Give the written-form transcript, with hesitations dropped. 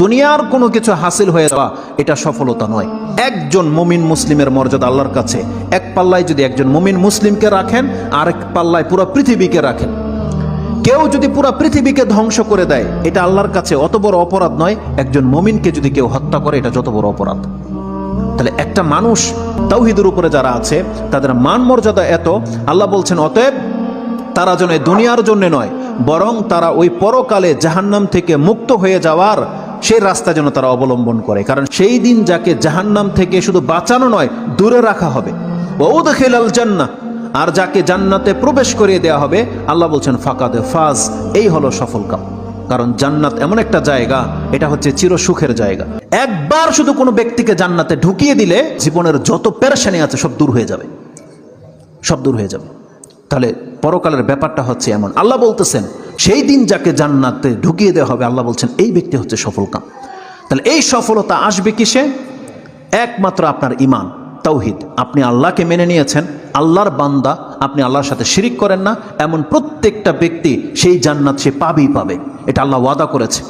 দুনিয়ার কোনো কিছু হাসিল হয়ে যাওয়া এটা সফলতা নয়। একজন মুমিন মুসলিমের মর্যাদা আল্লাহর কাছে এক পাল্লায় যদি একজন মুমিন মুসলিমকে রাখেন, আরেক পাল্লায় পুরো পৃথিবীকে রাখেন। কেউ যদি পুরো পৃথিবীকে ধ্বংস করে দেয়, এটা আল্লাহর কাছে অত বড় অপরাধ নয়। একজন মুমিনকে যদি কেউ হত্যা করে, এটা যত বড় অপরাধ। তাহলে একটা মানুষ তাওহীদের উপরে যারা আছে তাদের মান মর্যাদা এত, আল্লাহ বলছেন অতএব তারা যেন দুনিয়ার জন্য নয়, বরং তারা ওই পরকালে জাহান্নাম থেকে মুক্ত হয়ে যাওয়ার সেই রাস্তা যেন তারা অবলম্বন করে। কারণ সেই দিন যাকে জাহান্নাম থেকে শুধু বাঁচানো নয়, দূরে রাখা হবে। ওয়াউদখিলাল জান্নাহ, আর যাকে জান্নাতে প্রবেশ করিয়ে দেওয়া হবে, আল্লাহ বলছেন ফাকাদ ফাজ, এই হলো সফল কাম। কারণ জান্নাত এমন একটা জায়গা, এটা হচ্ছে চির সুখের জায়গা। একবার শুধু কোনো ব্যক্তিকে জান্নাতে ঢুকিয়ে দিলে জীবনের যত পেরেশানি আছে সব দূর হয়ে যাবে, সব দূর হয়ে যাবে। তাহলে পরকালের ব্যাপারটা হচ্ছে এমন। আল্লাহ বলতেছেন সেই দিন যাকে জান্নাতে ঢুকিয়ে দেওয়া হবে, আল্লাহ বলছেন এই ব্যক্তি হচ্ছে সফল কাম। তাহলে এই সফলতা আসবে কিসে? একমাত্র আপনার ঈমান, তাওহীদ। আপনি আল্লাহকে মেনে নিয়েছেন, আল্লাহর বান্দা, আপনি আল্লাহর সাথে শিরিক করেন না, এমন প্রত্যেকটা ব্যক্তি সেই জান্নাত সে পাবেই পাবে। এটা আল্লাহ ওয়াদা করেছে।